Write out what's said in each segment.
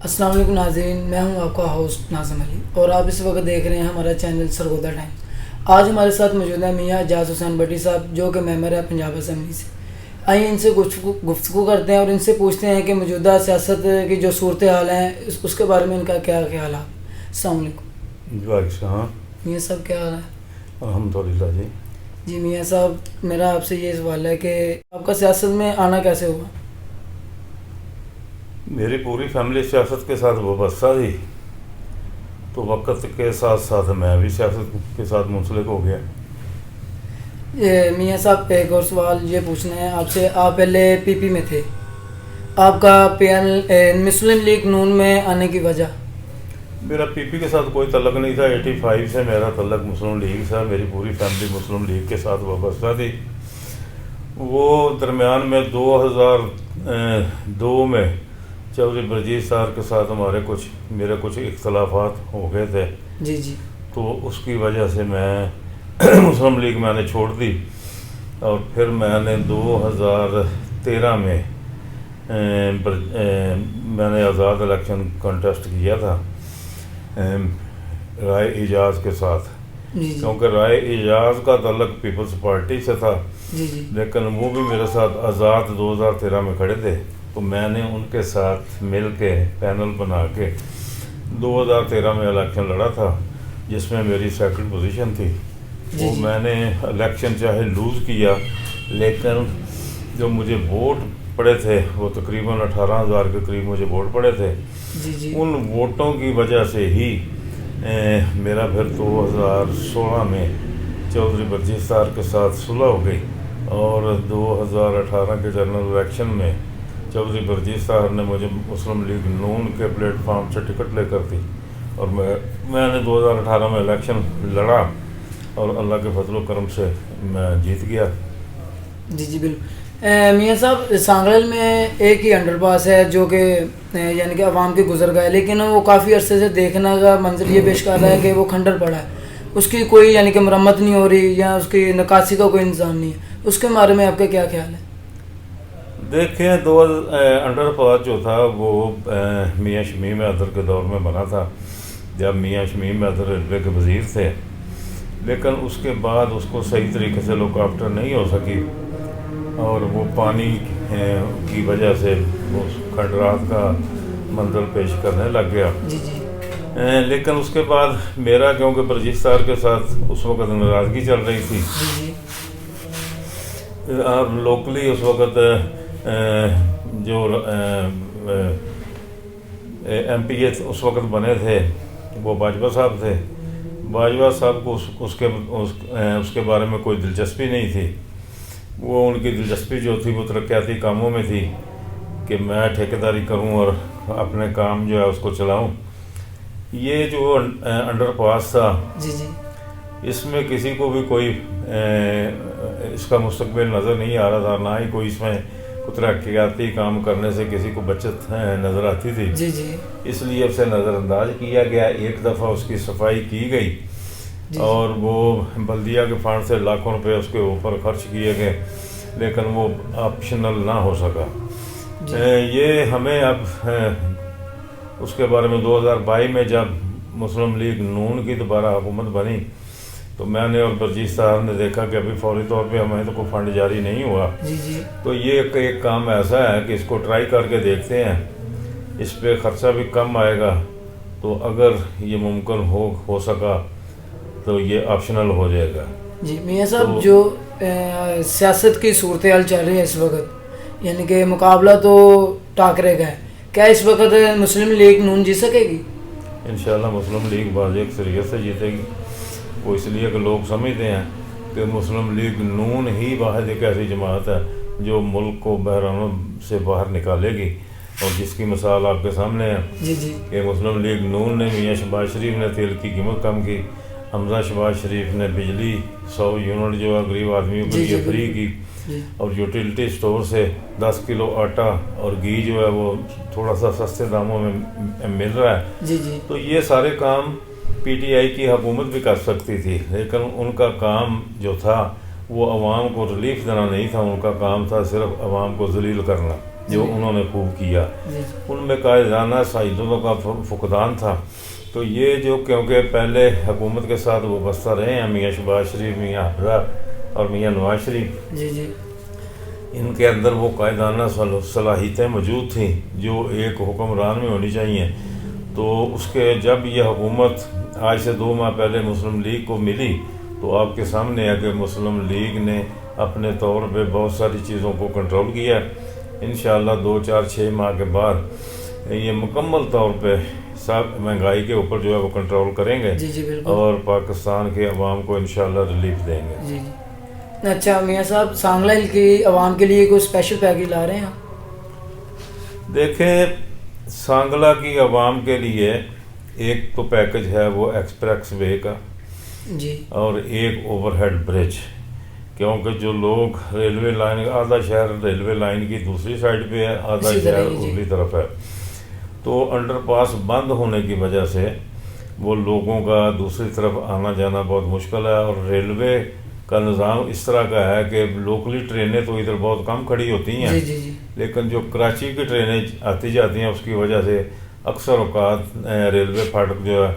السلام علیکم ناظرین، میں ہوں آپ کا ہوسٹ ناظم علی اور آپ اس وقت دیکھ رہے ہیں ہمارا چینل سرگودا ٹائمز۔ آج ہمارے ساتھ موجود ہے میاں اعجاز حسین بٹی صاحب، جو کہ ممبر ہے پنجاب اسمبلی سے۔ آئیے ان سے گفتگو کرتے ہیں اور ان سے پوچھتے ہیں کہ موجودہ سیاست کی جو صورتحال ہیں اس کے بارے میں ان کا کیا خیال ہے۔ السلام علیکم۔ وعلیکم السلام۔ میاں صاحب کیا حال ہے؟ الحمدللہ جی۔ جی میاں صاحب، میرا آپ سے یہ سوال ہے کہ آپ کا سیاست میں آنا کیسے ہوا؟ میری پوری فیملی سیاست کے ساتھ وابستہ تھی، تو وقت کے ساتھ ساتھ میں بھی سیاست کے ساتھ منسلک ہو گیا۔ میاں صاحب ایک اور سوال یہ پوچھنا ہے آپ سے، آپ پہلے پی پی میں تھے، آپ کا مسلم لیگ نون میں آنے کی وجہ؟ میرا پی پی کے ساتھ کوئی تعلق نہیں تھا، 85 سے میرا تعلق مسلم لیگ سے، میری پوری فیملی مسلم لیگ کے ساتھ وابستہ تھی۔ وہ درمیان میں 2002 میں چودھری برجیت صاحب کے ساتھ میرے کچھ اختلافات ہو گئے تھے، جی جی، تو اس کی وجہ سے میں مسلم لیگ میں نے چھوڑ دی، اور پھر میں نے 2013 میں میں نے آزاد الیکشن کنٹیسٹ کیا تھا رائے اعجاز کے ساتھ، کیونکہ رائے اعجاز کا تعلق پیپلز پارٹی سے تھا، لیکن وہ بھی میرے ساتھ آزاد 2013 میں کھڑے تھے، تو میں نے ان کے ساتھ مل کے پینل بنا کے 2013 میں الیکشن لڑا تھا، جس میں میری سیکنڈ پوزیشن تھی۔ وہ میں نے الیکشن چاہے لوز کیا، لیکن جو مجھے ووٹ پڑے تھے وہ تقریباً 18,000 کے قریب مجھے ووٹ پڑے تھے۔ ان ووٹوں کی وجہ سے ہی میرا پھر 2016 میں چودھری برجیت صاحب کے ساتھ صلح ہو گئی، اور 2018 کے جنرل الیکشن میں چودھری برجیت صاحب نے مجھے مسلم لیگ نون کے پلیٹ فارم سے ٹکٹ لے کر دی، اور میں نے 2018 میں الیکشن لڑا، اور اللہ کے فضل و کرم سے میں جیت گیا۔ جی جی بالکل۔ میاں صاحب، سانگریل میں ایک ہی انڈر پاس ہے جو کہ یعنی کہ عوام کے گزر گئے، لیکن وہ کافی عرصے سے دیکھنے کا منظر یہ پیش کر رہا ہے کہ وہ کھنڈر پڑا ہے، اس کی کوئی یعنی کہ مرمت نہیں ہو رہی یا اس کی نکاسی کا کوئی انتظام نہیں ہے، اس کے بارے میں آپ کا کیا خیال ہے؟ دیکھیں، انڈر پاس جو تھا وہ میاں شمیم اظہر کے دور میں بنا تھا، جب میاں شمیم اظہر ریلوے کے وزیر تھے، لیکن اس کے بعد اس کو صحیح طریقے سے لک آفٹر نہیں ہو سکی، اور وہ پانی کی وجہ سے اس کھنڈرات کا منظر پیش کرنے لگ گیا۔ لیکن اس کے بعد میرا، کیونکہ برجیت صاحب کے ساتھ اس وقت ناراضگی چل رہی تھی، لوکلی اس وقت جو ایم پی اے اس وقت بنے تھے وہ باجوہ صاحب تھے۔ باجوہ صاحب کو اس کے بارے میں کوئی دلچسپی نہیں تھی، وہ ان کی دلچسپی جو تھی وہ ترقیاتی کاموں میں تھی، کہ میں ٹھیکیداری کروں اور اپنے کام جو ہے اس کو چلاؤں۔ یہ جو انڈر پاس تھا، اس میں کسی کو بھی کوئی اس کا مستقبل نظر نہیں آ رہا تھا، نہ ہی کوئی اس میں ترقیاتی کام کرنے سے کسی کو بچت نظر آتی تھی، اس لیے اسے نظر انداز کیا گیا۔ ایک دفعہ اس کی صفائی کی گئی، اور وہ بلدیہ کے فنڈ سے لاکھوں روپے اس کے اوپر خرچ کیے گئے، لیکن وہ آپشنل نہ ہو سکا۔ یہ ہمیں اب اس کے بارے میں 2022 میں جب مسلم لیگ نون کی دوبارہ حکومت بنی، تو میں نے اور برجیت صاحب نے دیکھا کہ ابھی فوری طور پہ ہمیں تو کوئی فنڈ جاری نہیں ہوا، تو یہ ایک کام ایسا ہے کہ اس کو ٹرائی کر کے دیکھتے ہیں، اس پہ خرچہ بھی کم آئے گا، تو اگر یہ ممکن ہو سکا تو یہ آپشنل ہو جائے گا۔ جی میاں صاحب، جو سیاست کی صورتحال چل رہی ہے اس وقت، یعنی کہ مقابلہ تو ٹاکرے کا ہے، کیا اس وقت مسلم لیگ نون جیت سکے گی؟ انشاءاللہ مسلم لیگ باز اکثریت سے جیتے گی، وہ اس لیے کہ لوگ سمجھتے ہیں کہ مسلم لیگ نون ہی واحد ایک ایسی جماعت ہے جو ملک کو بحرانوں سے باہر نکالے گی، اور جس کی مثال آپ کے سامنے ہے کہ مسلم لیگ نون نے میاں شہباز شریف نے تیل کی قیمت کم کی، حمزہ شہباز شریف نے بجلی 100 یونٹ جو ہے غریب آدمیوں کے لیے فری کی، اور یوٹیلٹی سٹور سے 10 کلو آٹا اور گھی جو ہے وہ تھوڑا سا سستے داموں میں مل رہا ہے۔ تو یہ سارے کام پی ٹی آئی کی حکومت بھی کر سکتی تھی، لیکن ان کا کام جو تھا وہ عوام کو ریلیف دینا نہیں تھا، ان کا کام تھا صرف عوام کو ذلیل کرنا۔ جو انہوں نے خوب کیا. ان میں قائدانہ سائیدوں کا فقدان تھا. تو یہ جو کیونکہ پہلے حکومت کے ساتھ وابستہ رہے ہیں میاں شہباز شریف, میاں حمزہ اور میاں نواز شریف, ان کے اندر وہ قائدانہ صلاحیتیں موجود تھیں جو ایک حکمران میں ہونی چاہیے. تو اس کے جب یہ حکومت آج سے 2 ماہ پہلے مسلم لیگ کو ملی تو آپ کے سامنے ہے کہ مسلم لیگ نے اپنے طور پہ بہت ساری چیزوں کو کنٹرول کیا. انشاءاللہ 2-4-6 ماہ کے بعد یہ مکمل طور پہ سب مہنگائی کے اوپر جو ہے وہ کنٹرول کریں گے اور پاکستان کے عوام کو انشاءاللہ ریلیف دیں گے. اچھا میاں صاحب, سانگلہ کی عوام کے لیے کوئی اسپیشل پیکیج لا رہے ہیں آپ؟ دیکھیں, سانگلہ کی عوام کے لیے ایک تو پیکج ہے وہ ایکسپریس وے کا اور ایک اوور ہیڈ برج, کیونکہ جو لوگ ریلوے لائن, آدھا شہر ریلوے لائن کی دوسری سائڈ پہ ہے, آدھا شہر اگلی طرف ہے. تو انڈر پاس بند ہونے کی وجہ سے وہ لوگوں کا دوسری طرف آنا جانا بہت مشکل ہے. اور ریلوے کا نظام اس طرح کا ہے کہ لوکلی ٹرینیں تو ادھر بہت کم کھڑی ہوتی ہیں, لیکن جو کراچی کی ٹرینیں آتی جاتی ہیں اس کی وجہ سے اکثر اوقات ریلوے پھاٹک جو ہے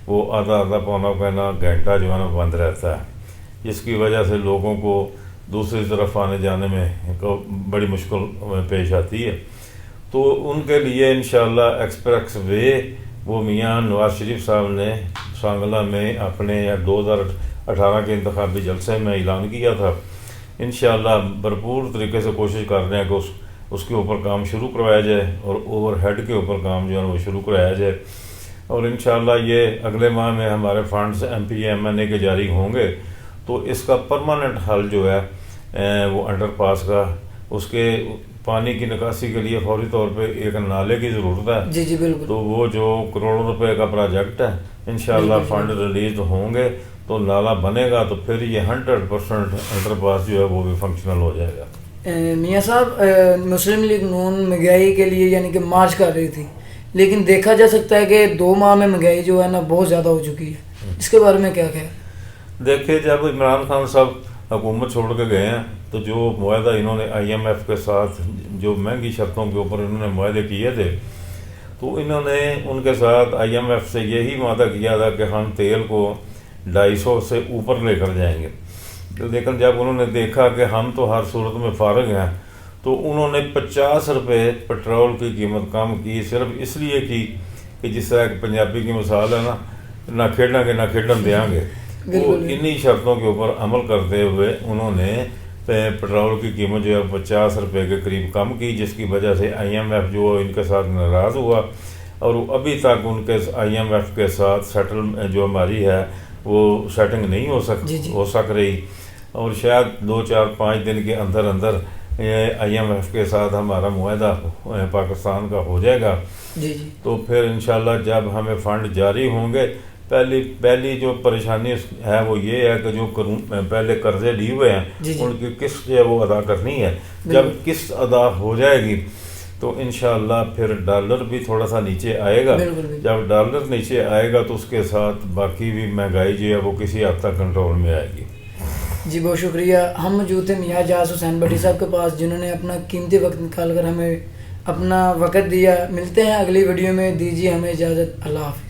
وہ آدھا پونا گھنٹہ جو ہے نا بند رہتا ہے, جس کی وجہ سے لوگوں کو دوسری طرف آنے جانے میں بڑی مشکل پیش آتی ہے. تو ان کے لیے انشاءاللہ ایکسپریس وے وہ میاں نواز شریف صاحب نے سانگلہ میں اپنے 2018 کے انتخابی جلسے میں اعلان کیا تھا. انشاءاللہ بھرپور طریقے سے کوشش کر رہے ہیں کہ اس کے اوپر کام شروع کروایا جائے اور اوور ہیڈ کے اوپر کام جو ہے وہ شروع کرایا جائے. اور انشاءاللہ یہ اگلے ماہ میں ہمارے فنڈز MPA-MNA کے جاری ہوں گے تو اس کا پرماننٹ حل جو ہے وہ انڈر پاس کا, اس کے پانی کی نکاسی کے لیے فوری طور پہ ایک نالے کی ضرورت ہے. بالکل. تو وہ جو کروڑوں روپے کا پروجیکٹ ہے انشاءاللہ فنڈ ریلیز ہوں گے تو نالا بنے گا تو پھر یہ 100% انڈر پاس جو ہے وہ بھی فنکشنل ہو جائے گا. میاں صاحب, مسلم لیگ نون مہنگائی کے لیے یعنی کہ مارچ کر رہی تھی, لیکن دیکھا جا سکتا ہے کہ 2 ماہ میں مہنگائی جو ہے نا بہت زیادہ ہو چکی ہے, اس کے بارے میں کیا ہے؟ دیکھیں, جب عمران خان صاحب حکومت چھوڑ کے گئے ہیں تو جو معاہدہ انہوں نے IMF کے ساتھ جو مہنگی شرطوں کے اوپر انہوں نے معاہدے کیے تھے تو انہوں نے ان کے ساتھ IMF سے یہی وعدہ کیا تھا کہ ہم تیل کو 250 سے اوپر لے کر جائیں گے. لیکن جب انہوں نے دیکھا کہ ہم تو ہر صورت میں فارغ ہیں تو انہوں نے 50 روپے پٹرول کی قیمت کم کی, صرف اس لیے کی کہ جس طرح ایک پنجابی کی مثال ہے نا, نہ کھیڈاں گے نہ کھیڈن دیاں گے. وہ انہی شرطوں کے اوپر عمل کرتے ہوئے انہوں نے پٹرول کی قیمت جو ہے 50 روپے کے قریب کم کی, جس کی وجہ سے IMF جو ان کے ساتھ ناراض ہوا اور ابھی تک ان کے IMF کے ساتھ سیٹل جو ہماری ہے وہ سیٹنگ نہیں ہو سک رہی. اور شاید 2-4-5 دن کے اندر IMF کے ساتھ ہمارا معاہدہ پاکستان کا ہو جائے گا. تو پھر انشاءاللہ جب ہمیں فنڈ جاری ہوں گے, پہلی جو پریشانی ہے وہ یہ ہے کہ جو پہلے قرضے لیے ہوئے ہیں ان کی قسط جو ہے وہ ادا کرنی ہے. جب قسط ادا ہو جائے گی تو انشاءاللہ پھر ڈالر بھی تھوڑا سا نیچے آئے گا. جب ڈالر نیچے آئے گا تو اس کے ساتھ باقی بھی مہنگائی جو ہے وہ کسی حد تک کنٹرول میں آئے گی. جی بہت شکریہ. ہم موجود ہیں میاں اعجاز حسین بٹی صاحب کے پاس جنہوں نے اپنا قیمتی وقت نکال کر ہمیں اپنا وقت دیا. ملتے ہیں اگلی ویڈیو میں, دیجیے ہمیں اجازت. اللہ حافظ.